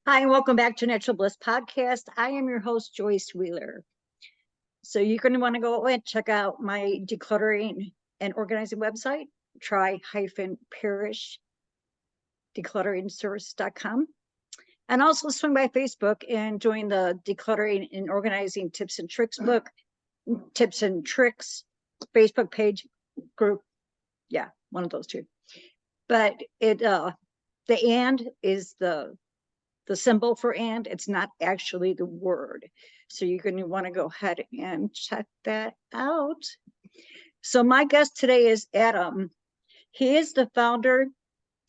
Hi, and welcome back to Natural Bliss Podcast. I am your host, Joyce Wheeler. So you're going to want to go and check out my decluttering and organizing website, try-parish declutteringservice.com. And also swing by Facebook and join the decluttering and organizing tips and tricks book, tips and tricks Facebook page group. Yeah, one of those two. But the and is the symbol for and. It's not actually the word. So you're going to want to go ahead and check that out. So my guest today is Adam. He is the founder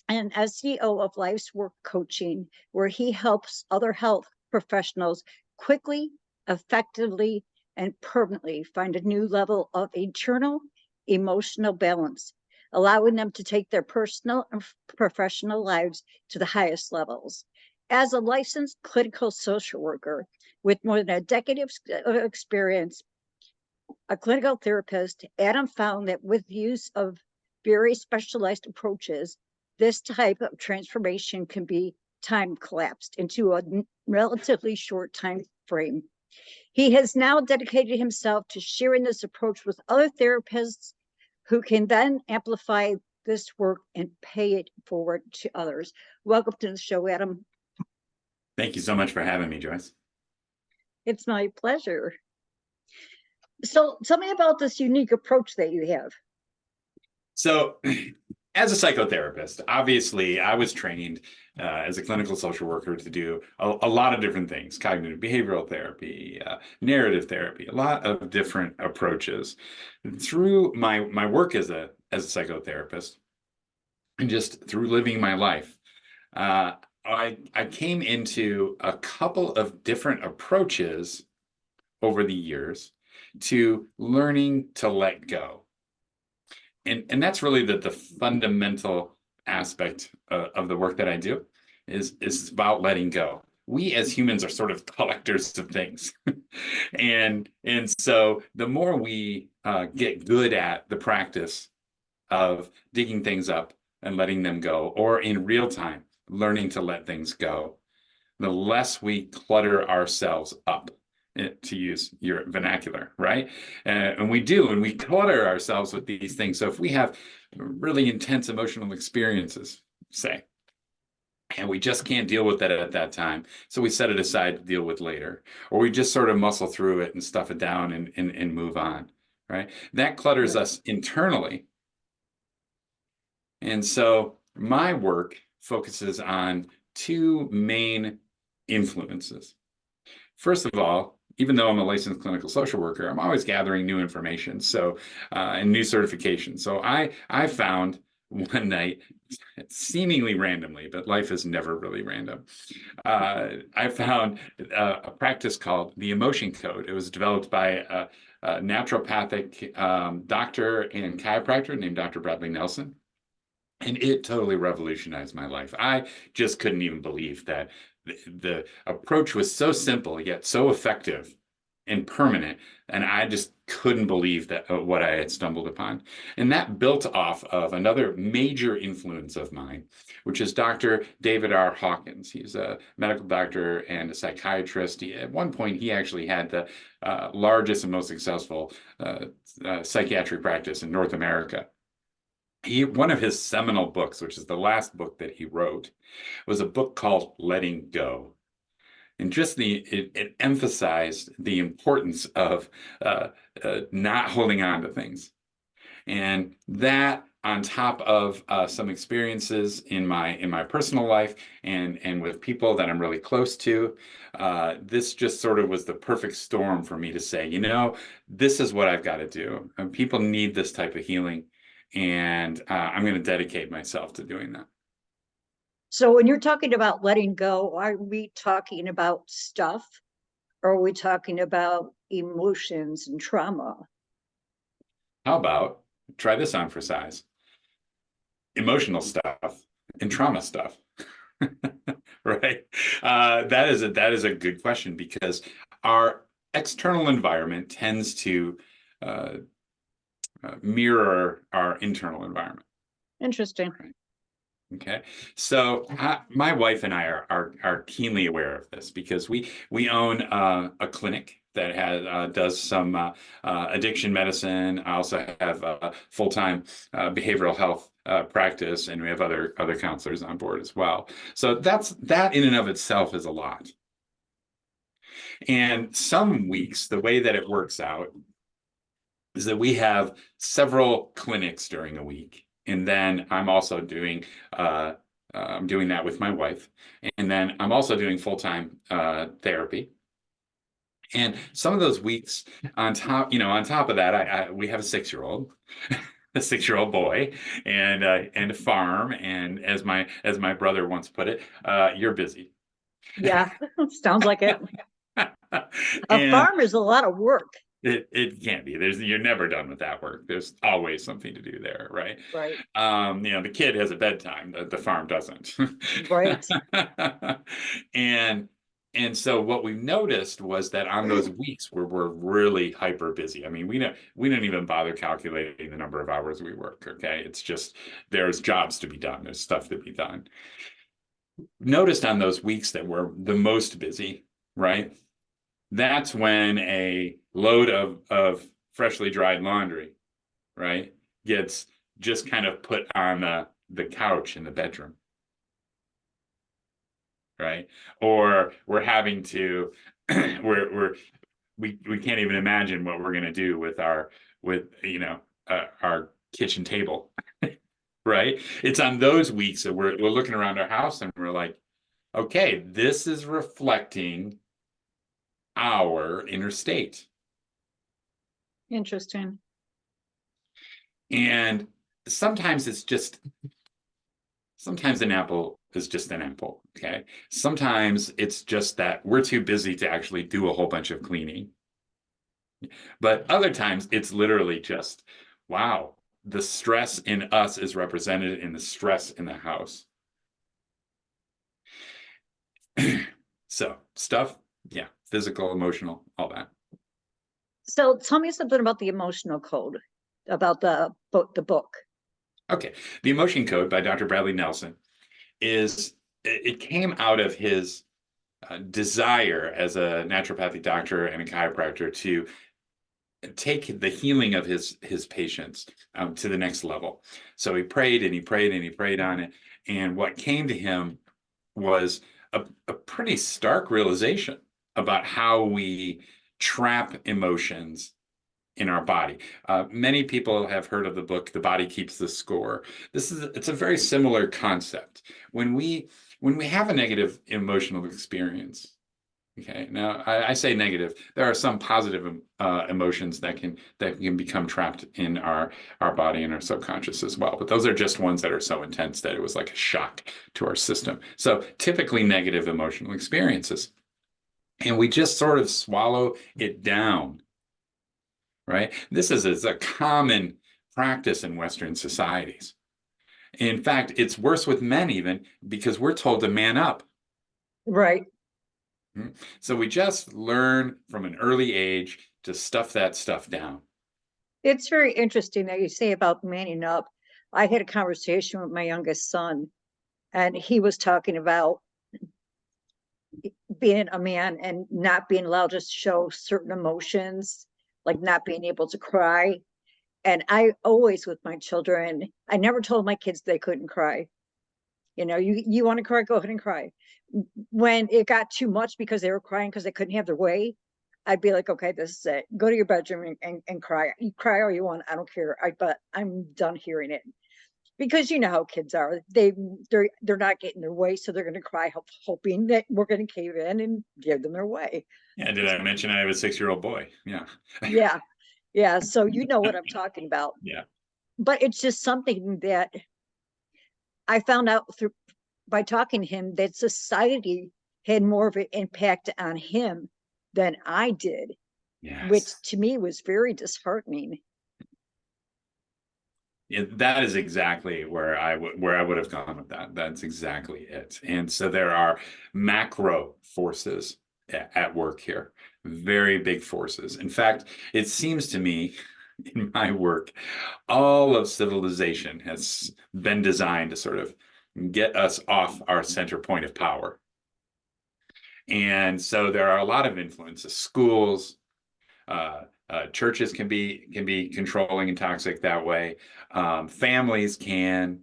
and SEO of Life's Work Coaching, where he helps other health professionals quickly, effectively, and permanently find a new level of internal emotional balance, allowing them to take their personal and professional lives to the highest levels. As a licensed clinical social worker with more than a decade of experience, a clinical therapist, Adam found that with use of very specialized approaches, this type of transformation can be time collapsed into a relatively short time frame. He has now dedicated himself to sharing this approach with other therapists who can then amplify this work and pay it forward to others. Welcome to the show, Adam. Thank you so much for having me, Joyce. It's my pleasure. So tell me about this unique approach that you have. So as a psychotherapist, obviously I was trained as a clinical social worker to do a lot of different things: cognitive behavioral therapy, narrative therapy, a lot of different approaches. Through my work as a psychotherapist and just through living my life, I came into a couple of different approaches over the years to learning to let go. And that's really the fundamental aspect of the work that I do is about letting go. We as humans are sort of collectors of things. and so the more we get good at the practice of digging things up and letting them go, or in real time, learning to let things go, the less we clutter ourselves up, to use your vernacular, right? And we do, and we clutter ourselves with these things. So if we have really intense emotional experiences, say, and we just can't deal with that at that time, so we set it aside to deal with later, or we just sort of muscle through it and stuff it down and move on, right? That clutters us internally. And so my work focuses on two main influences. First of all, even though I'm a licensed clinical social worker, I'm always gathering new information, and new certification. So I found one night, seemingly randomly, but life is never really random. I found a practice called the Emotion Code. It was developed by a naturopathic doctor and chiropractor named Dr. Bradley Nelson. And it totally revolutionized my life. I just couldn't even believe that the approach was so simple, yet so effective and permanent. And I just couldn't believe that what I had stumbled upon. And that built off of another major influence of mine, which is Dr. David R. Hawkins. He's a medical doctor and a psychiatrist. At one point, he actually had the largest and most successful psychiatric practice in North America. One of his seminal books, which is the last book that he wrote, was a book called Letting Go. And just it emphasized the importance of not holding on to things. And that, on top of some experiences in my personal life and with people that I'm really close to, this just sort of was the perfect storm for me to say, this is what I've got to do. People need this type of healing. And I'm going to dedicate myself to doing that. So when you're talking about letting go, are we talking about stuff, or are we talking about emotions and trauma? How about try this on for size? Emotional stuff and trauma stuff. Right? That is a good question, because our external environment tends to mirror our internal environment. Interesting. Right? Okay, so my wife and I are keenly aware of this because we own a clinic that has does some addiction medicine. I also have a full-time behavioral health practice, and we have other counselors on board as well. So that in and of itself is a lot. And some weeks, the way that it works out is that we have several clinics during a week. And then I'm doing that with my wife. And then I'm also doing full-time therapy. And some of those weeks on top of that, we have a 6-year-old, a 6-year-old boy, and a farm. And as my brother once put it, you're busy. Yeah, sounds like it. A And farm is a lot of work. it can't be. You're never done with that work. There's always something to do there, right? Right, The kid has a bedtime, the farm doesn't. right. And so what we noticed was that on those weeks where we're really hyper busy, I mean, we don't even bother calculating the number of hours we work, okay? It's just there's jobs to be done, there's stuff to be done. Noticed on those weeks that we're the most busy, right? That's when a load of freshly dried laundry, right, gets just kind of put on the couch in the bedroom, right? Or we're having to we can't even imagine what we're going to do with our kitchen table, right? It's on those weeks that we're looking around our house and we're like, okay, this is reflecting our inner state. Interesting. And sometimes sometimes an apple is just an apple, okay? Sometimes it's just that we're too busy to actually do a whole bunch of cleaning. But other times it's literally just, wow, the stress in us is represented in the stress in the house. So stuff, yeah, physical, emotional, all that. So tell me something about the emotional code, about the book. Okay, The Emotion Code by Dr. Bradley Nelson it came out of his desire as a naturopathic doctor and a chiropractor to take the healing of his patients to the next level. So he prayed and he prayed and he prayed on it, and what came to him was a pretty stark realization about how we trap emotions in our body. Many people have heard of the book "The Body Keeps the Score." It's a very similar concept. When we have a negative emotional experience, okay. Now I say negative. There are some positive emotions that can become trapped in our body and our subconscious as well. But those are just ones that are so intense that it was like a shock to our system. So typically negative emotional experiences, and we just sort of swallow it down, right? This is a common practice in Western societies. In fact, it's worse with men even because we're told to man up. Right. So we just learn from an early age to stuff that stuff down. It's very interesting that you say about manning up. I had a conversation with my youngest son, and he was talking about being a man and not being allowed to show certain emotions, like not being able to cry. And I always, with my children, I never told my kids they couldn't cry. You want to cry, go ahead and cry. When it got too much because they were crying because they couldn't have their way, I'd be like, okay, this is it. Go to your bedroom and cry. You cry all you want. I don't care. But I'm done hearing it. Because you know how kids are. They're not getting their way, so they're going to cry, hoping that we're going to cave in and give them their way. Yeah, did I mention I have a 6-year-old boy? Yeah. Yeah, yeah. So you know what I'm talking about. Yeah. But it's just something that I found out through by talking to him that society had more of an impact on him than I did, which Yes. to me was very disheartening. Yeah, that is exactly where I would have gone with that. That's exactly it. And so there are macro forces at work here, very big forces. In fact, it seems to me in my work, all of civilization has been designed to sort of get us off our center point of power. And so there are a lot of influences. Schools, churches can be controlling and toxic that way. Families can,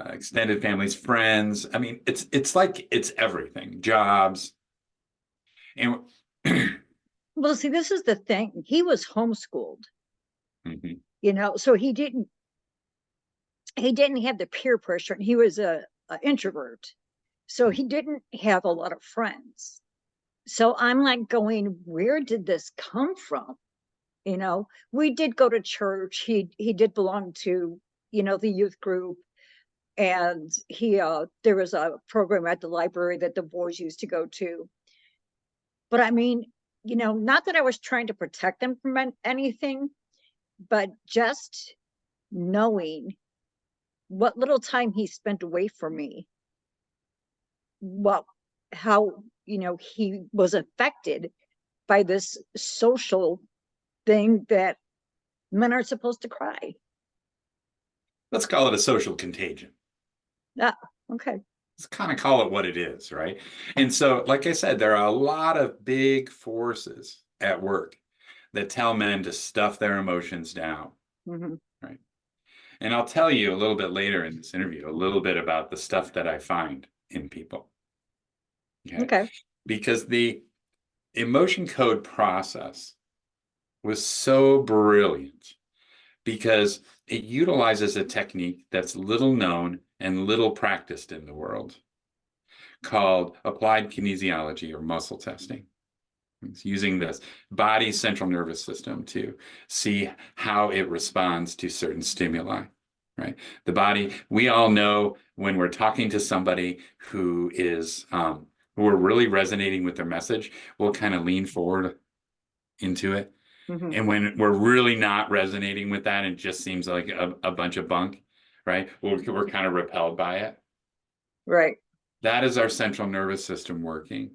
extended families, friends. I mean, it's like it's everything. Jobs. And Well, see, this is the thing. He was homeschooled, Mhm. so he didn't have the peer pressure, and he was a introvert. So he didn't have a lot of friends. So I'm like going, where did this come from? We did go to church. He did belong to, the youth group. And there was a program at the library that the boys used to go to. But I mean, not that I was trying to protect them from anything, but just knowing what little time he spent away from me, how, he was affected by this social thing that men are supposed to cry. Let's call it a social contagion. Ah, okay. Let's kind of call it what it is, right? And so, like I said, there are a lot of big forces at work that tell men to stuff their emotions down, right? And I'll tell you a little bit later in this interview, a little bit about the stuff that I find in people. Okay. Because the emotion code process was so brilliant because it utilizes a technique that's little known and little practiced in the world called applied kinesiology or muscle testing. It's using this body's central nervous system to see how it responds to certain stimuli, right? The body, we all know when we're talking to somebody who are really resonating with their message, we'll kind of lean forward into it. And when we're really not resonating with that, it just seems like a bunch of bunk, right? We're kind of repelled by it. Right. That is our central nervous system working.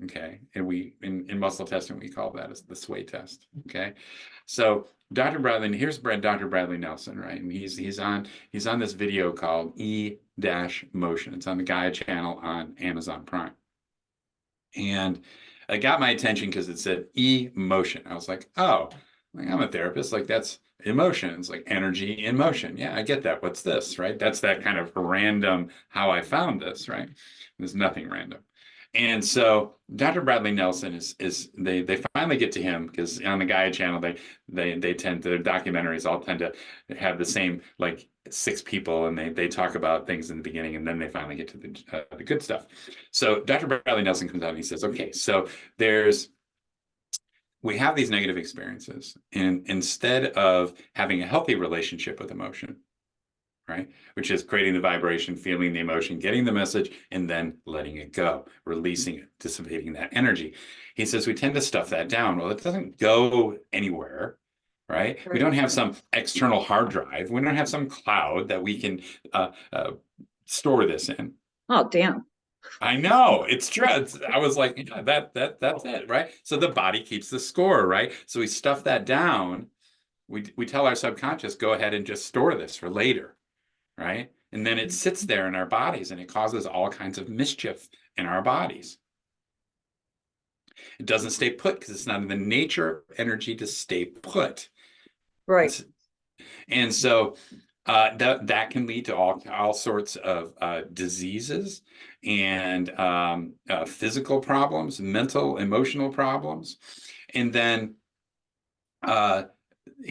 Okay. And in muscle testing, we call that as the sway test. Okay. So Dr. Bradley, here's Dr. Bradley Nelson, right? And he's on this video called E-Motion. It's on the Gaia channel on Amazon Prime. And it got my attention because it said emotion. I was like, oh, I'm a therapist. Like that's emotion. It's like energy in motion. Yeah, I get that. What's this, right? That's that kind of random how I found this, right? There's nothing random. And so Dr. Bradley Nelson is they finally get to him because on the Gaia channel they tend to, their documentaries all tend to have the same like 6 people, and they talk about things in the beginning and then they finally get to the good stuff. So Dr. Bradley Nelson comes out and he says, okay, so we have these negative experiences, and instead of having a healthy relationship with emotion, right? Which is creating the vibration, feeling the emotion, getting the message, and then letting it go, releasing it, dissipating that energy. He says we tend to stuff that down. Well, it doesn't go anywhere, right? We don't have some external hard drive. We don't have some cloud that we can store this in. Oh, damn. I know it's true. I was like, yeah, that's it, right? So the body keeps the score, right? So we stuff that down. We tell our subconscious, go ahead and just store this for later, right? And then it sits there in our bodies and it causes all kinds of mischief in our bodies. It doesn't stay put because it's not in the nature of energy to stay put. Right. And so that can lead to all sorts of diseases and physical problems, mental, emotional problems. And then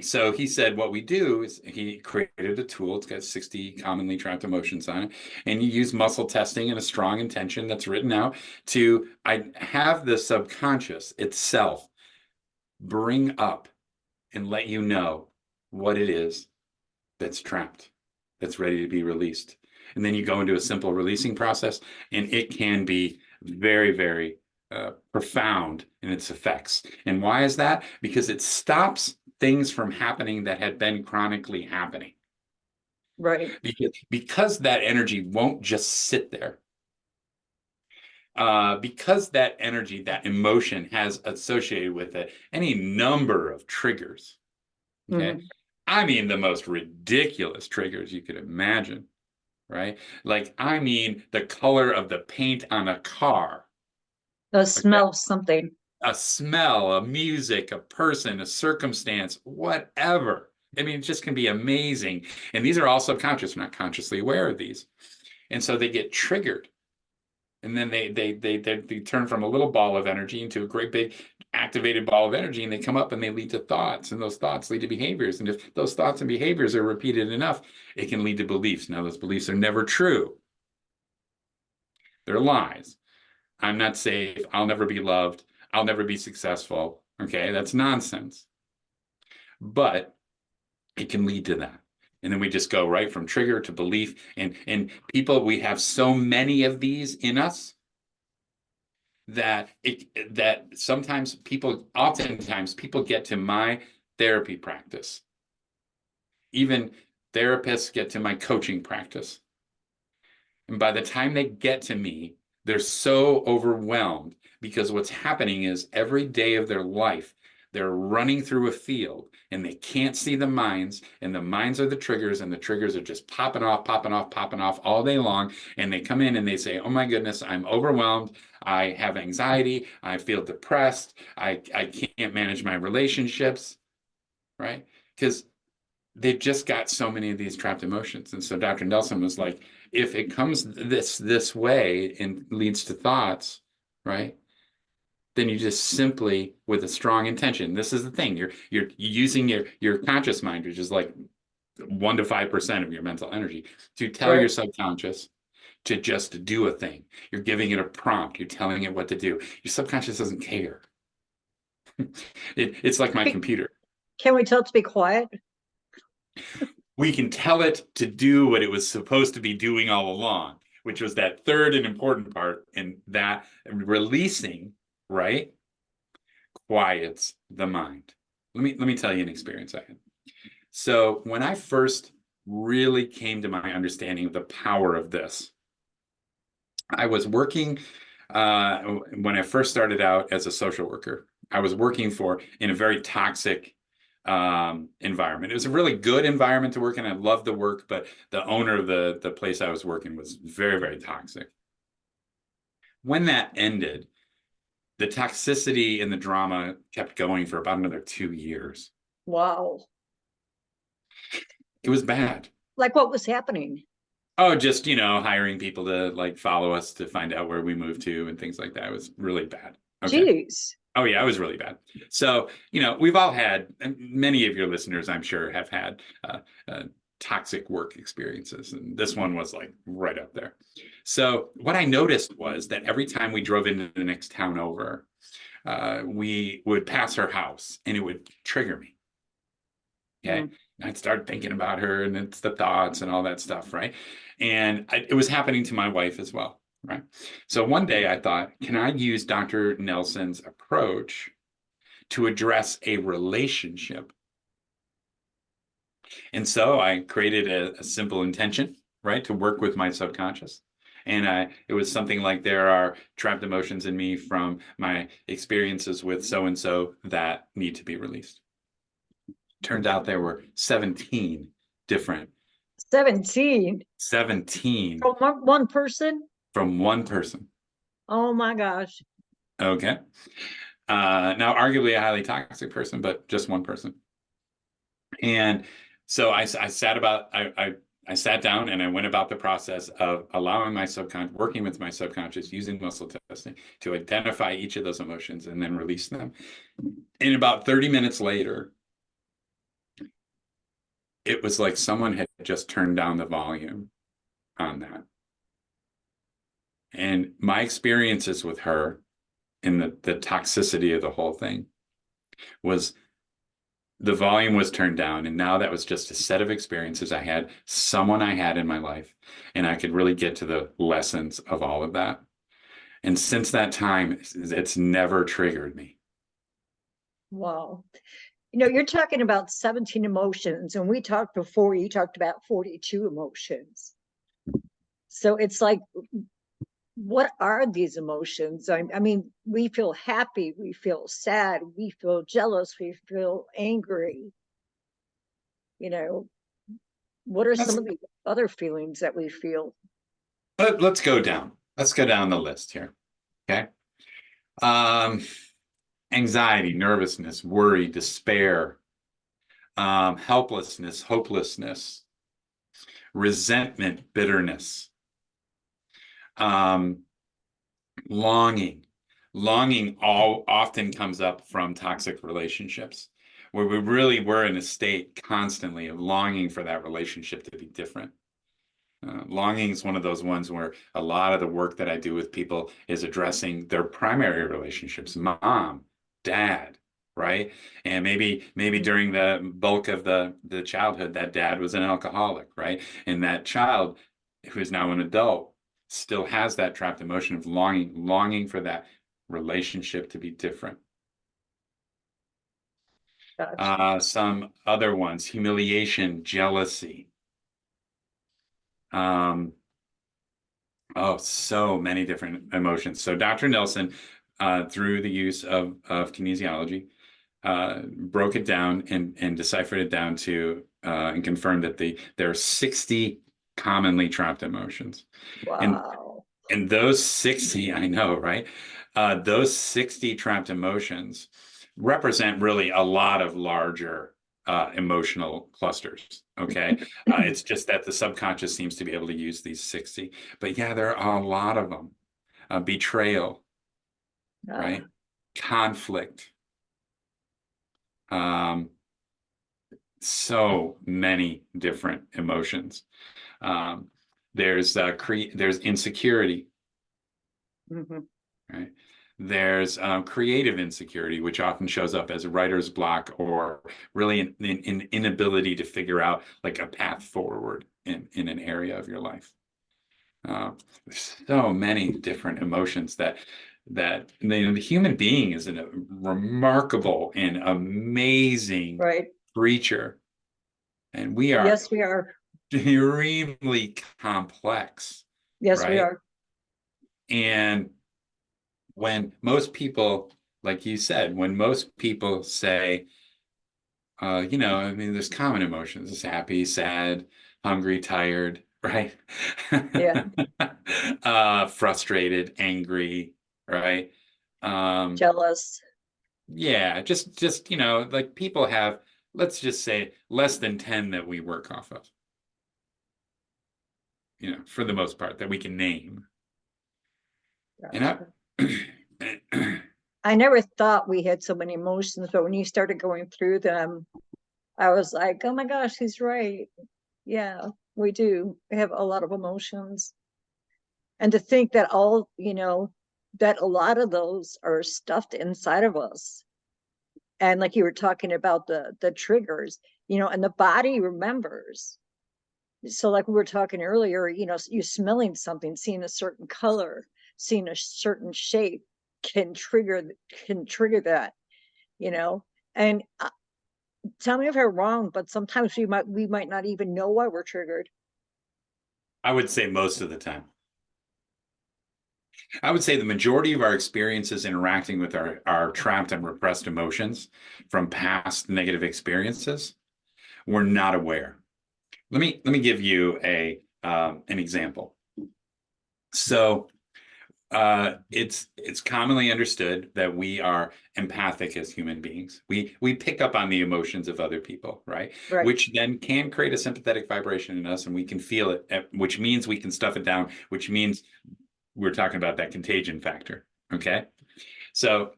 so he said what we do is he created a tool. It's got 60 commonly trapped emotions on it. And you use muscle testing and a strong intention that's written out to have the subconscious itself bring up and let you know what it is that's trapped, that's ready to be released. And then you go into a simple releasing process, and it can be very, very profound in its effects. And why is that? Because it stops things from happening that had been chronically happening. Right. Because that energy won't just sit there. Because that energy, that emotion has associated with it any number of triggers. Okay. I mean, the most ridiculous triggers you could imagine, right? Like, I mean, the color of the paint on a car, The okay? smell of something. A smell, a music, a person, a circumstance, whatever. I mean, it just can be amazing. And these are all subconscious. We're not consciously aware of these. And so they get triggered. And then they turn from a little ball of energy into a great big activated ball of energy, and they come up and they lead to thoughts, and those thoughts lead to behaviors. And if those thoughts and behaviors are repeated enough, it can lead to beliefs. Now, those beliefs are never true. They're lies. I'm not safe. I'll never be loved. I'll never be successful. Okay, that's nonsense. But it can lead to that. And then we just go right from trigger to belief. And people, we have so many of these in us that oftentimes people get to my therapy practice. Even therapists get to my coaching practice. And by the time they get to me, they're so overwhelmed because what's happening is every day of their life, they're running through a field and they can't see the minds, and the minds are the triggers, and the triggers are just popping off, popping off, popping off all day long. And they come in and they say, oh my goodness, I'm overwhelmed. I have anxiety. I feel depressed. I can't manage my relationships, right? Because they've just got so many of these trapped emotions. And so Dr. Nelson was like, if it comes this way and leads to thoughts, right? Then you just simply, with a strong intention, this is the thing, you're using your conscious mind, which is like 1 to 5% of your mental energy, to tell your Right. subconscious to just do a thing. You're giving it a prompt, you're telling it what to do. Your subconscious doesn't care. It's like my computer. Can we tell it to be quiet? We can tell it to do what it was supposed to be doing all along, which was that third and important part, and that releasing, right, quiets the mind. Let me tell you an experience I had. So when I first really came to my understanding of the power of this, I was working when I first started out as a social worker. I was working in a very toxic environment. It was a really good environment to work in. I loved the work, but the owner of the place I was working was very, very toxic. When that ended, the toxicity and the drama kept going for about another 2 years. Wow. It was bad. Like what was happening? Oh, just, hiring people to like follow us to find out where we moved to and things like that. It was really bad. Okay. Jeez. Oh yeah, it was really bad. So, we've all had, many of your listeners, I'm sure, have had toxic work experiences. And this one was like right up there. So what I noticed was that every time we drove into the next town over, we would pass her house and it would trigger me. Okay. I'd start thinking about her, and it's the thoughts and all that stuff, right? And it was happening to my wife as well, right? So one day I thought, can I use Dr. Nelson's approach to address a relationship? And so I created a simple intention, right, to work with my subconscious. And it was something like, there are trapped emotions in me from my experiences with so-and-so that need to be released. Turned out there were 17 different 17 from one person. From one person. Oh my gosh. Okay. Now, arguably a highly toxic person, but just one person. And so I sat down and I went about the process of allowing my subconscious, working with my subconscious, using muscle testing to identify each of those emotions and then release them. And about 30 minutes later, it was like someone had just turned down the volume on that. And my experiences with her and the toxicity of the whole thing was, the volume was turned down. And now that was just a set of experiences I had, someone I had in my life, and I could really get to the lessons of all of that. And since that time, it's never triggered me. Wow. You're talking about 17 emotions, and we talked before, you talked about 42 emotions. So it's like, what are these emotions? I mean, we feel happy, we feel sad, we feel jealous, we feel angry. What are Let's some of the other feelings that we feel? let's go down. Let's go down the list here. Okay. Um, Anxiety, nervousness, worry, despair, helplessness, hopelessness, resentment, bitterness, um, longing. Longing all often comes up from toxic relationships, where we really were in a state constantly of longing for that relationship to be different. Longing is one of those ones where a lot of the work that I do with people is addressing their primary relationships, mom, dad, right? And maybe during the bulk of the childhood, that dad was an alcoholic, right? And that child, who is now an adult, still has that trapped emotion of longing for that relationship to be different. Gotcha. Some other ones: humiliation, jealousy. Um, Oh, so many different emotions. So Dr. Nelson, through the use of kinesiology, broke it down and deciphered it down to and confirmed that there are 60 commonly trapped emotions. And Wow. and those 60, I know, right? Those 60 trapped emotions represent really a lot of larger emotional clusters. Okay. It's just that the subconscious seems to be able to use these 60. But yeah, there are a lot of them. Betrayal, Uh, right? Conflict. Um, so many different emotions. Um, there's insecurity, mhm. right? There's creative insecurity, which often shows up as a writer's block or really an inability to figure out like a path forward in an area of your life. There's so many different emotions that the human being is a remarkable and amazing Right. creature, and we are Yes, we are. extremely complex, Yes, we right? are. And when most people, like you said, when most people say, I mean, there's common emotions: it's happy, sad, hungry, tired, right? Yeah. Frustrated, angry, right? Um, Jealous. yeah, just, like people have, let's just say, less than 10 that we work off of, for the most part, that we can name. And Gotcha. I, I never thought we had so many emotions, but when you started going through them, I was like, oh my gosh, he's right. Yeah, we do. We have a lot of emotions. And to think that that a lot of those are stuffed inside of us. And like you were talking about the triggers, and the body remembers. So like we were talking earlier, you smelling something, seeing a certain color, seeing a certain shape can trigger that, you know. And tell me if I'm wrong, but sometimes we might not even know why we're triggered. I would say most of the time. I would say the majority of our experiences interacting with our trapped and repressed emotions from past negative experiences, we're not aware. Let me give you an example. So it's commonly understood that we are empathic as human beings. We pick up on the emotions of other people, right? Right. Which then can create a sympathetic vibration in us, and we can feel it, which means we can stuff it down, which means we're talking about that contagion factor. Okay. So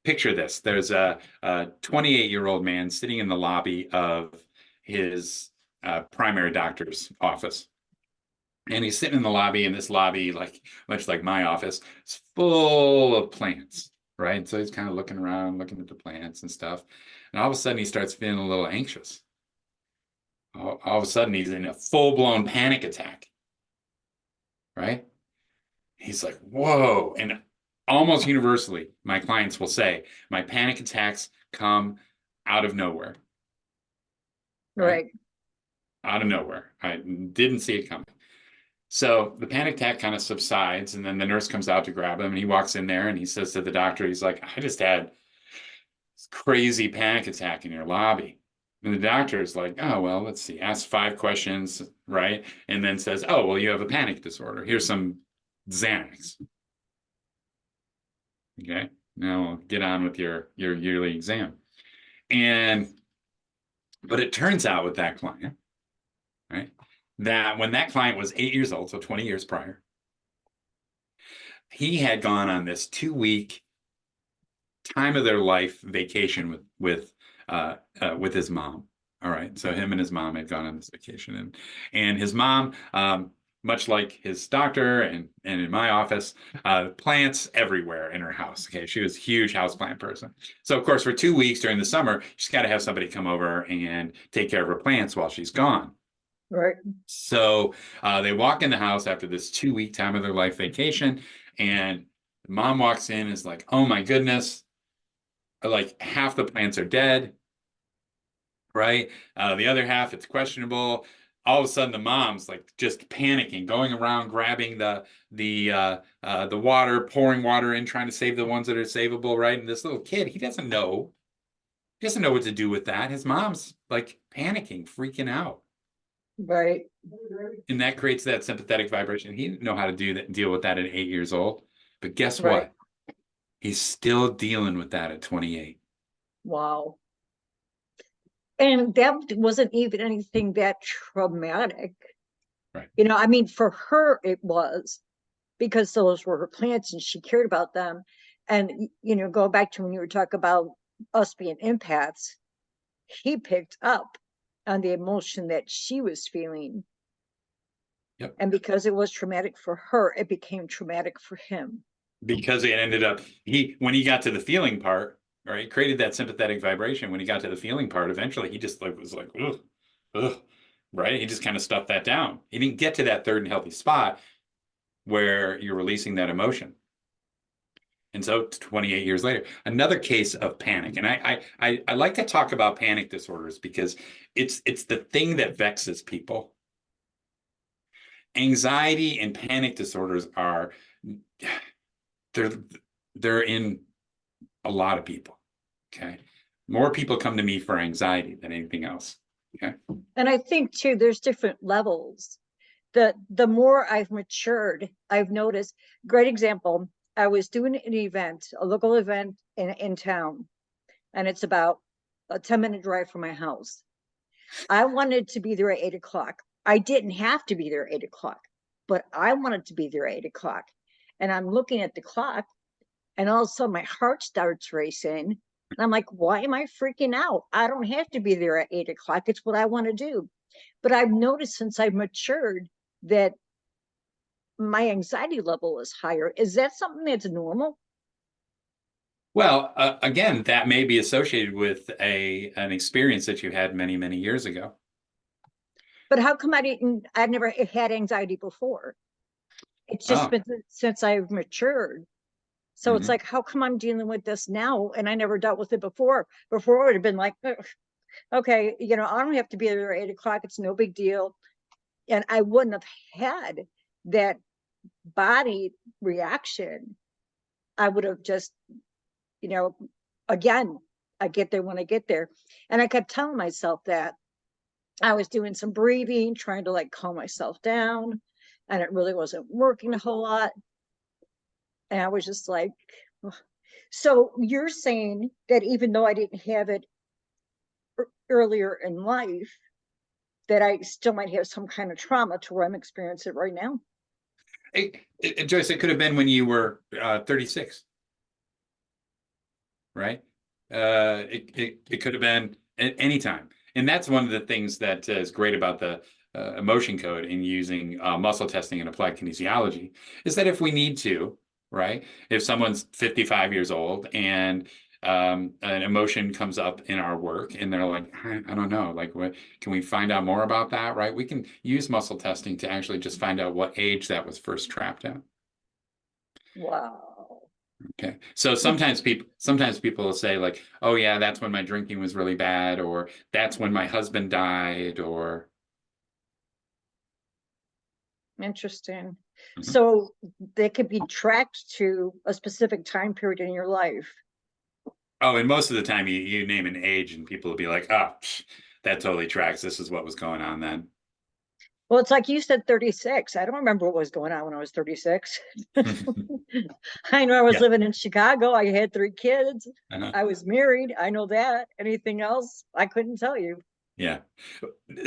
picture this. There's a 28-year-old man sitting in the lobby of his primary doctor's office. And he's sitting in the lobby, and this lobby, like much like my office, is full of plants, right? So he's kind of looking around, looking at the plants and stuff. And all of a sudden, he starts feeling a little anxious. All of a sudden, he's in a full-blown panic attack, right? He's like, whoa. And almost universally, my clients will say, my panic attacks come out of nowhere, right? Right. Out of nowhere. I didn't see it coming. So the panic attack kind of subsides, and then the nurse comes out to grab him, and he walks in there and he says to the doctor, he's like, I just had this crazy panic attack in your lobby. And the doctor is like, oh, well, let's see, ask 5 questions, right? And then says, oh, well, you have a panic disorder. Here's some Xanax. Okay, now get on with your yearly exam. But it turns out with that client, right, that when that client was 8 years old, so 20 years prior, he had gone on this 2 week time of their life vacation with his mom. All right, so him and his mom had gone on this vacation, and his mom, much like his doctor and in my office, plants everywhere in her house. Okay, she was a huge houseplant person. So of course, for 2 weeks during the summer, she's got to have somebody come over and take care of her plants while she's gone. Right. So they walk in the house after this 2 week time of their life vacation, and mom walks in and is like, "Oh my goodness, like half the plants are dead, right? The other half, it's questionable." All of a sudden, the mom's like just panicking, going around grabbing the water, pouring water in, trying to save the ones that are savable, right? And this little kid, he doesn't know. He doesn't know what to do with that. His mom's like panicking, freaking out. Right. And that creates that sympathetic vibration. He didn't know how to deal with that at 8 years old. But guess Right. what? He's still dealing with that at 28. Wow. And that wasn't even anything that traumatic. Right. You know, I mean, for her, it was because those were her plants and she cared about them. And, you know, go back to when you were talking about us being empaths, he picked up on the emotion that she was feeling. Yep. And because it was traumatic for her, it became traumatic for him. Because it ended up, when he got to the feeling part, right, created that sympathetic vibration. When he got to the feeling part, eventually he just was like, ugh, ugh, right? He just kind of stuffed that down. He didn't get to that third and healthy spot where you're releasing that emotion. And so 28 years later, another case of panic. And I like to talk about panic disorders because it's the thing that vexes people. Anxiety and panic disorders are they're in a lot of people. Okay. More people come to me for anxiety than anything else. Okay. And I think too, there's different levels. The more I've matured, I've noticed, great example, I was doing an event, a local event in town, and it's about a 10-minute drive from my house. I wanted to be there at 8 o'clock. I didn't have to be there at 8 o'clock, but I wanted to be there at 8 o'clock. And I'm looking at the clock, and all of a sudden my heart starts racing. And I'm like, why am I freaking out? I don't have to be there at 8 o'clock. It's what I want to do. But I've noticed since I've matured that my anxiety level is higher. Is that something that's normal? Well, again, that may be associated with an experience that you had many, many years ago. But how come I've never had anxiety before? It's just Oh, been since I've matured. So it's mhm. like, how come I'm dealing with this now? And I never dealt with it before. Before it would have been like, okay, you know, I don't have to be there at 8 o'clock. It's no big deal. And I wouldn't have had that body reaction. I would have just, you know, again, I get there when I get there. And I kept telling myself that I was doing some breathing, trying to like calm myself down, and it really wasn't working a whole lot. And I was just like, ugh. So you're saying that even though I didn't have it earlier in life, that I still might have some kind of trauma to where I'm experiencing it right now? Joyce, it could have been when you were 36, right? It could have been at any time. And that's one of the things that is great about the emotion code in using muscle testing and applied kinesiology is that if we need to, right? If someone's 55 years old and an emotion comes up in our work and they're like, I don't know, like, what can we find out more about that, right? We can use muscle testing to actually just find out what age that was first trapped at. Wow. Okay. So sometimes people will say like, oh yeah, that's when my drinking was really bad, or that's when my husband died, or Interesting. Mhm. So they could be tracked to a specific time period in your life. Oh, and most of the time you name an age and people will be like, oh, that totally tracks. This is what was going on then. Well, it's like you said 36. I don't remember what was going on when I was 36. I know I was Yeah. living in Chicago. I had 3 kids. Uh-huh. I was married. I know that. Anything else? I couldn't tell you. Yeah.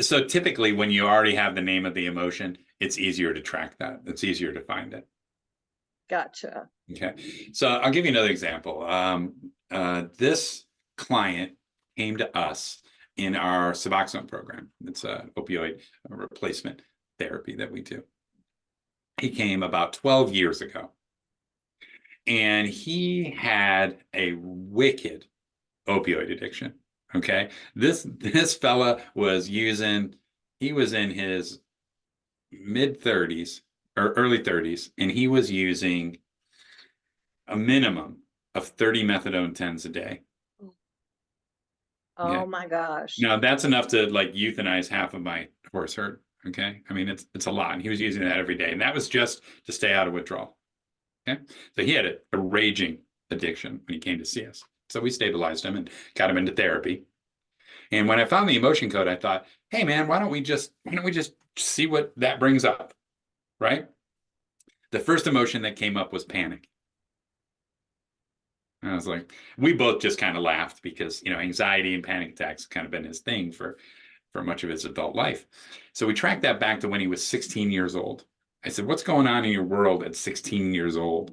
So typically when you already have the name of the emotion, it's easier to track that. It's easier to find it. Gotcha. Okay. So I'll give you another example. This client came to us in our Suboxone program. It's an opioid replacement therapy that we do. He came about 12 years ago, and he had a wicked opioid addiction. Okay. This fella was using, he was in his mid 30s or early 30s, and he was using a minimum of 30 methadone 10s a day. Oh Okay. my gosh. Now that's enough to like euthanize half of my horse herd. Okay. I mean, it's a lot. And he was using that every day. And that was just to stay out of withdrawal. Okay. So he had a raging addiction when he came to see us. So we stabilized him and got him into therapy. And when I found the emotion code, I thought, hey man, why don't we just see what that brings up? Right? The first emotion that came up was panic. And I was like, we both just kind of laughed because, anxiety and panic attacks kind of been his thing for much of his adult life. So we tracked that back to when he was 16 years old. I said, what's going on in your world at 16 years old?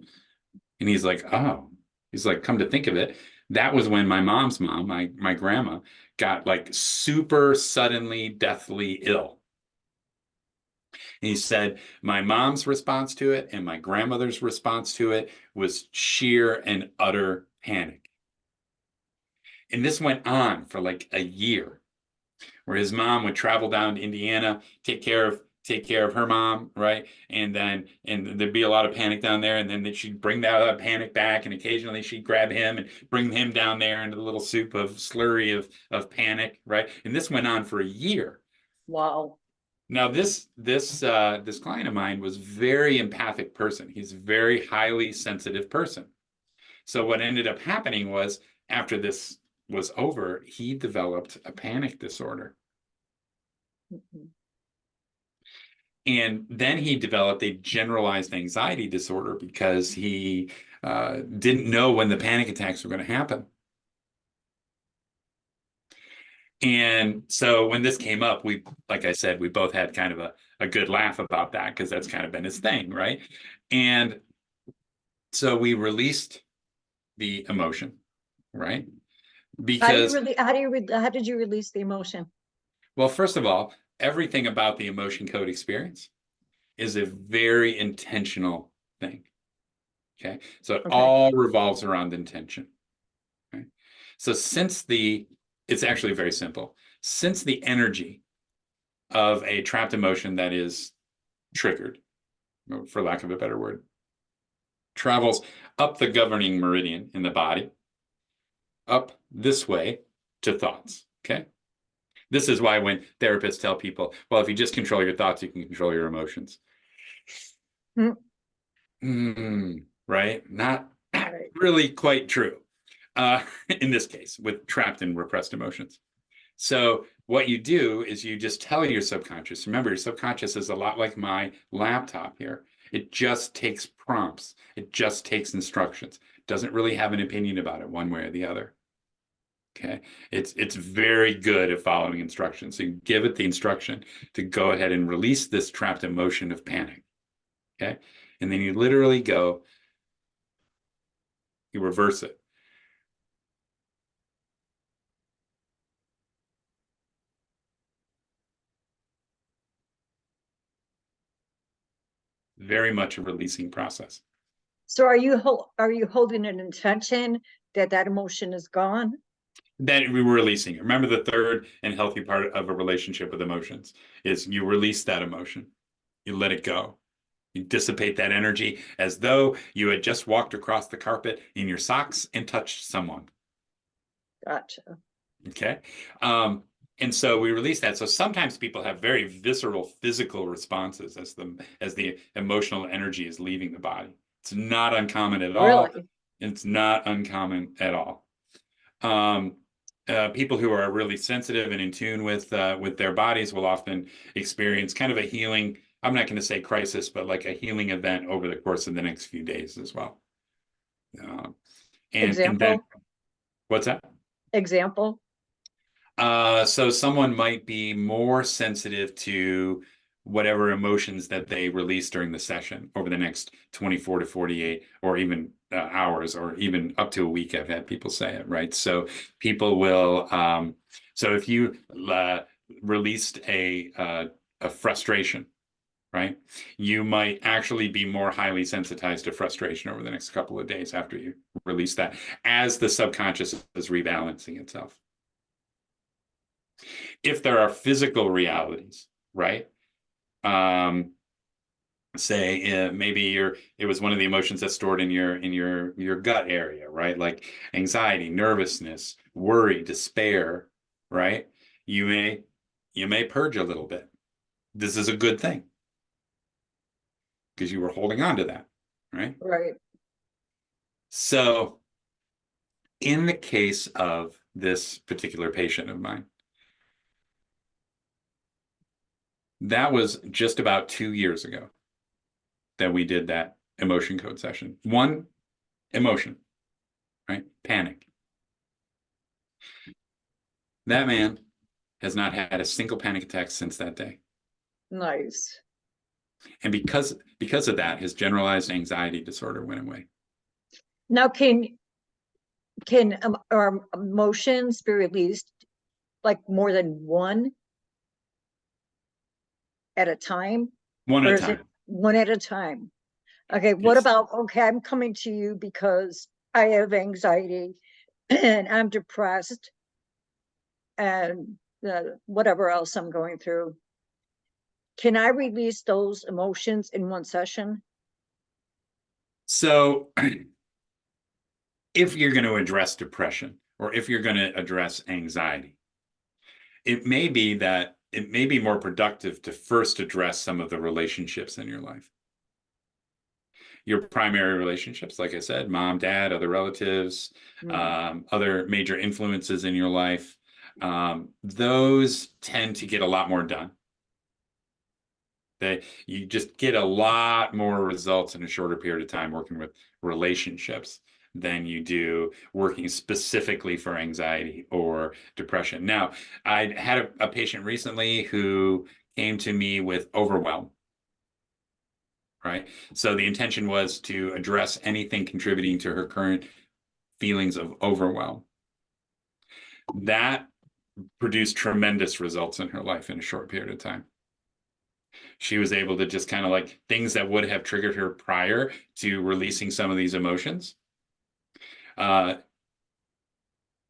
And he's like, oh, he's like, come to think of it, that was when my mom's mom, my grandma, got like super suddenly deathly ill. And he said, my mom's response to it and my grandmother's response to it was sheer and utter panic. And this went on for like a year, where his mom would travel down to Indiana, take care of her mom, right? And there'd be a lot of panic down there, and then she'd bring that panic back, and occasionally she'd grab him and bring him down there into the little soup of slurry of panic, right? And this went on for a year. Wow. Now this client of mine was a very empathic person. He's a very highly sensitive person. So what ended up happening was, after this was over, he developed a panic disorder. Mhm. And then he developed a generalized anxiety disorder because he didn't know when the panic attacks were going to happen. And so when this came up, like I said, we both had kind of a good laugh about that because that's kind of been his thing, right? And so we released the emotion, right? Because, How did you release the emotion? well, first of all, everything about the emotion code experience is a very intentional thing. Okay. So it Okay. all revolves around intention. Okay? So it's actually very simple. Since the energy of a trapped emotion that is triggered, for lack of a better word, travels up the governing meridian in the body, up this way to thoughts. Okay. This is why when therapists tell people, well, if you just control your thoughts, you can control your emotions. Right? Not Right. really quite true in this case with trapped and repressed emotions. So what you do is you just tell your subconscious. Remember, your subconscious is a lot like my laptop here. It just takes prompts. It just takes instructions. It doesn't really have an opinion about it one way or the other. Okay. It's very good at following instructions. So you give it the instruction to go ahead and release this trapped emotion of panic. Okay. And then you literally go, you reverse it. Very much a releasing process. So are you holding an intention that that emotion is gone? Then we were releasing it. Remember, the third and healthy part of a relationship with emotions is you release that emotion. You let it go. You dissipate that energy as though you had just walked across the carpet in your socks and touched someone. Gotcha. Okay. And so we release that. So sometimes people have very visceral physical responses as the emotional energy is leaving the body. It's not uncommon at all. Really? It's not uncommon at all. Um, people who are really sensitive and in tune with their bodies will often experience kind of a healing. I'm not going to say crisis, but like a healing event over the course of the next few days as well. And then Example, what's that? example. So someone might be more sensitive to whatever emotions that they release during the session over the next 24 to 48 or even hours or even up to a week. I've had people say it, right? So people will, so if you released a frustration, right? You might actually be more highly sensitized to frustration over the next couple of days after you release that as the subconscious is rebalancing itself. If there are physical realities, right? Say maybe it was one of the emotions that's stored in your gut area, right? Like anxiety, nervousness, worry, despair, right? You may purge a little bit. This is a good thing because you were holding on to that, right? Right. So in the case of this particular patient of mine, that was just about 2 years ago that we did that emotion code session. One emotion, right? Panic. That man has not had a single panic attack since that day. Nice. And because of that, his generalized anxiety disorder went away. Now, can our emotions be released like more than one at a time? One Or at a is it time. one at a time? Okay, what It's about, okay, I'm coming to you because I have anxiety and I'm depressed and whatever else I'm going through. Can I release those emotions in one session? so if you're going to address depression or if you're going to address anxiety, it may be more productive to first address some of the relationships in your life. Your primary relationships, like I said, mom, dad, other relatives, other major influences in your life, those tend to get a lot more done. You just get a lot more results in a shorter period of time working with relationships than you do working specifically for anxiety or depression. Now, I had a patient recently who came to me with overwhelm. Right. So the intention was to address anything contributing to her current feelings of overwhelm. That produced tremendous results in her life in a short period of time. She was able to just kind of like things that would have triggered her prior to releasing some of these emotions.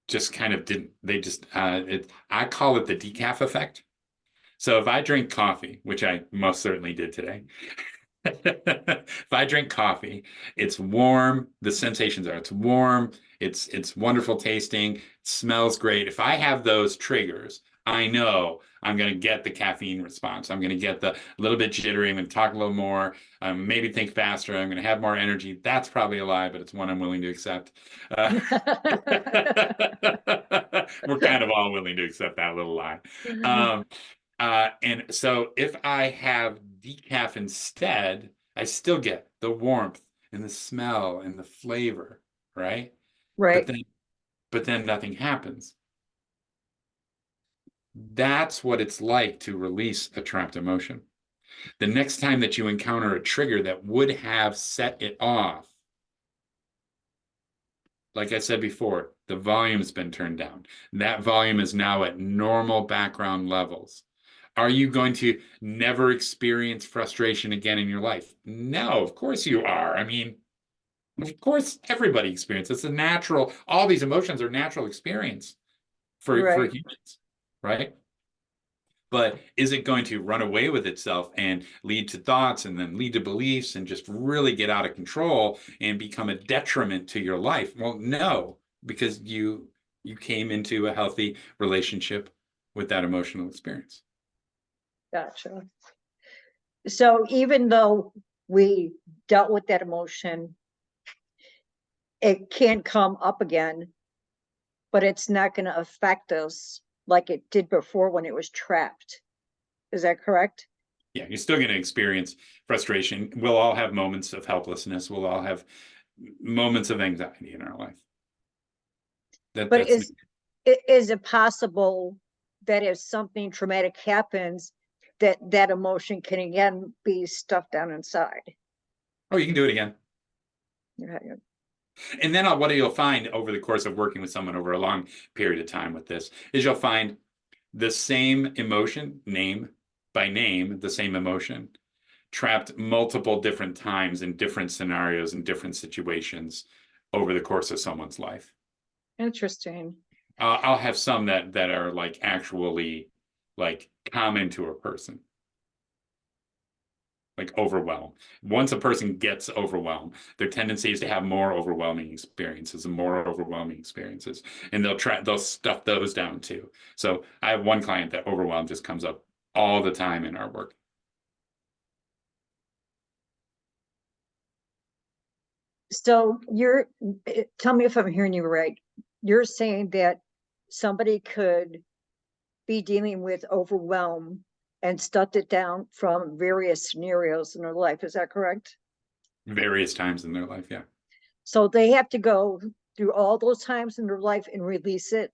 Just kind of didn't, they just, I call it the decaf effect. So if I drink coffee, which I most certainly did today, if I drink coffee, it's warm. The sensations are it's warm, it's wonderful tasting, it smells great. If I have those triggers, I know I'm going to get the caffeine response. I'm going to get the little bit jittery. I'm going to talk a little more, maybe think faster. I'm going to have more energy. That's probably a lie, but it's one I'm willing to accept. We're kind of all willing to accept that little lie. And so if I have decaf instead, I still get the warmth and the smell and the flavor, right? But Right. then but then nothing happens. That's what it's like to release a trapped emotion. The next time that you encounter a trigger that would have set it off, like I said before, the volume's been turned down. That volume is now at normal background levels. Are you going to never experience frustration again in your life? No, of course you are. I mean, of course everybody experiences. It's a natural, all these emotions are natural experience for Right. humans, right? But is it going to run away with itself and lead to thoughts and then lead to beliefs and just really get out of control and become a detriment to your life? Well, no, because you came into a healthy relationship with that emotional experience. Gotcha. So even though we dealt with that emotion, it can't come up again but it's not going to affect us like it did before when it was trapped. Is that correct? Yeah, you're still going to experience frustration. We'll all have moments of helplessness. We'll all have moments of anxiety in our life. But That's is it possible that if something traumatic happens, that emotion can again be stuffed down inside? oh, you can do it again. Yeah. And then what you'll find over the course of working with someone over a long period of time with this is you'll find the same emotion, name by name, the same emotion, trapped multiple different times in different scenarios and different situations over the course of someone's life. Interesting. I'll have some that are like actually like common to a person, like overwhelm. Once a person gets overwhelmed, their tendency is to have more overwhelming experiences and more overwhelming experiences, and they'll stuff those down too. So I have one client that overwhelm just comes up all the time in our work. So tell me if I'm hearing you right. You're saying that somebody could be dealing with overwhelm and stuffed it down from various scenarios in their life. Is that correct? Various times in their life, yeah. So they have to go through all those times in their life and release it.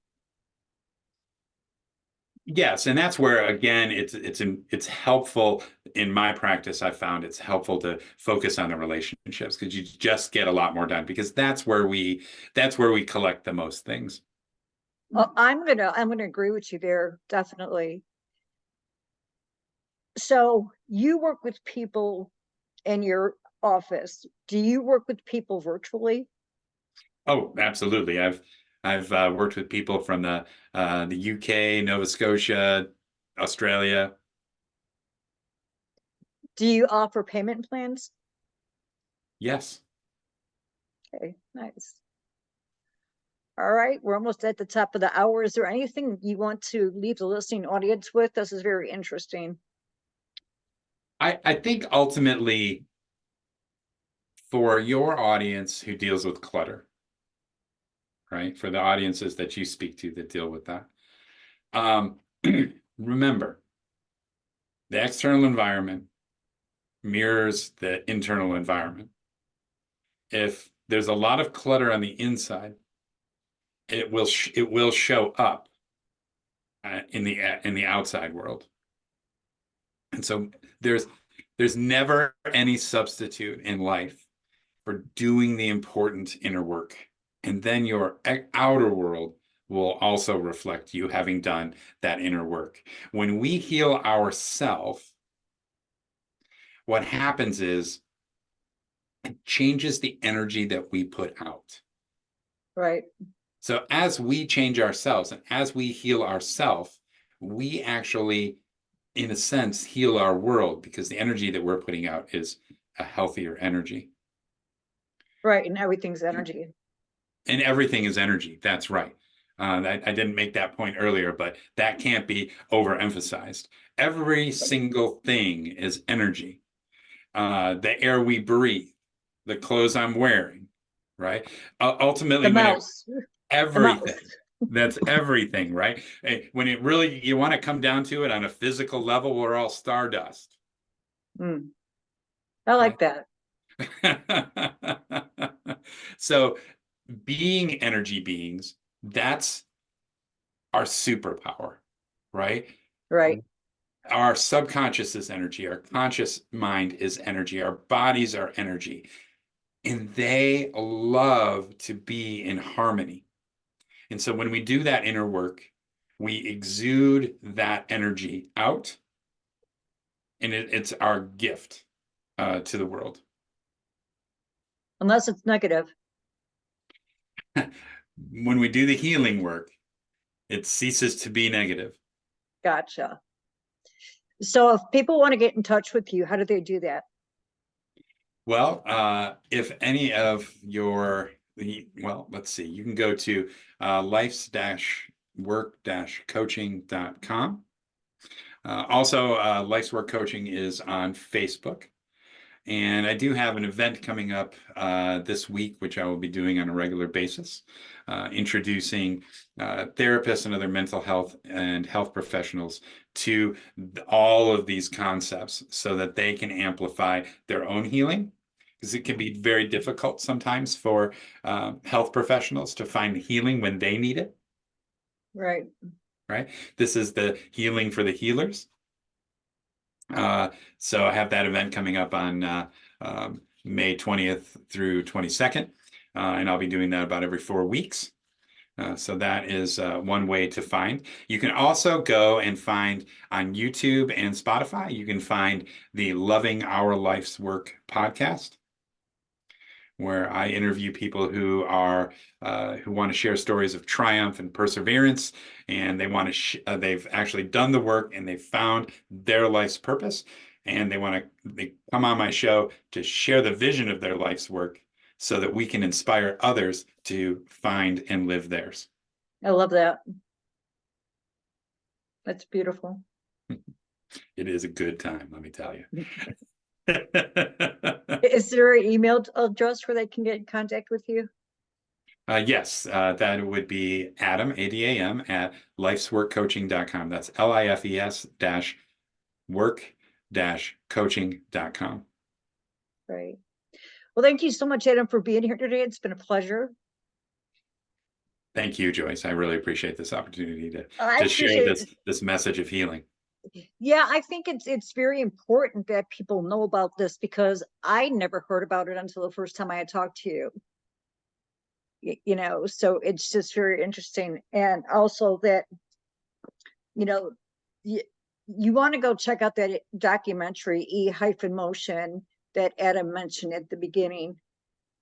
Yes, and that's where again it's helpful in my practice. I found it's helpful to focus on the relationships because you just get a lot more done because that's where we collect the most things. Well, I'm gonna agree with you there, definitely. So you work with people in your office. Do you work with people virtually? Oh, absolutely. I've worked with people from the UK, Nova Scotia, Australia. Do you offer payment plans? Yes. Okay, nice. All right, we're almost at the top of the hour. Is there anything you want to leave the listening audience with? This is very interesting. I think ultimately for your audience who deals with clutter, right? For the audiences that you speak to that deal with that. Remember, the external environment mirrors the internal environment. If there's a lot of clutter on the inside, it will show up in the outside world. And so there's never any substitute in life for doing the important inner work. And then your outer world will also reflect you having done that inner work. When we heal ourselves, what happens is it changes the energy that we put out. Right. So as we change ourselves and as we heal ourselves, we actually, in a sense, heal our world because the energy that we're putting out is a healthier energy. Right, and everything's energy. And everything is energy. That's right. I didn't make that point earlier, but that can't be overemphasized. Every single thing is energy. The air we breathe, the clothes I'm wearing, right? Ultimately, The mouse. The mouse. everything, that's everything, right? When it really, you want to come down to it on a physical level, we're all stardust. Mm, I like that. So being energy beings, that's our superpower, right? Right. Our subconscious is energy, our conscious mind is energy, our bodies are energy, and they love to be in harmony. And so when we do that inner work, we exude that energy out, and it's our gift to the world. Unless it's negative. When we do the healing work, it ceases to be negative. Gotcha. So if people want to get in touch with you, how do they do that? Well, if any of well, let's see, you can go to life's-work-coaching.com. Also, Life's Work Coaching is on Facebook. And I do have an event coming up this week, which I will be doing on a regular basis, introducing therapists and other mental health and health professionals to all of these concepts so that they can amplify their own healing. Because it can be very difficult sometimes for health professionals to find healing when they need it. Right. Right. This is the healing for the healers. So I have that event coming up on May 20th through 22nd, and I'll be doing that about every 4 weeks. So that is one way to find. You can also go and find on YouTube and Spotify, you can find the Loving Our Life's Work podcast, where I interview people who are who want to share stories of triumph and perseverance, and they want to they've actually done the work and they've found their life's purpose, and they come on my show to share the vision of their life's work so that we can inspire others to find and live theirs. I love that. That's beautiful. It is a good time, let me tell you. Is there an email address where they can get in contact with you? Yes, that would be Adam, A-D-A-M, at lifesworkcoaching.com. That's lifes-work-coaching.com. Right. Well, thank you so much, Adam, for being here today. It's been a pleasure. Thank you, Joyce. I really appreciate this opportunity to share appreciate this message of healing. Yeah, I think it's very important that people know about this, because I never heard about it until the first time I had talked to you. You know, so it's just very interesting. And also that, you know, you want to go check out that documentary, E-Motion, that Adam mentioned at the beginning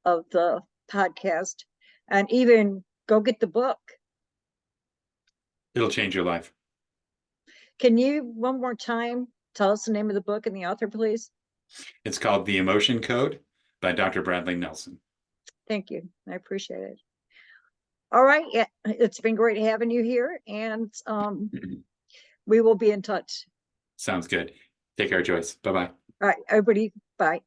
of the podcast, and even go get the book. It'll change your life. Can you one more time tell us the name of the book and the author, please? It's called The Emotion Code by Dr. Bradley Nelson. Thank you. I appreciate it. All right. Yeah, it's been great having you here, and we will be in touch. Sounds good. Take care, Joyce. Bye-bye. All right, everybody. Bye.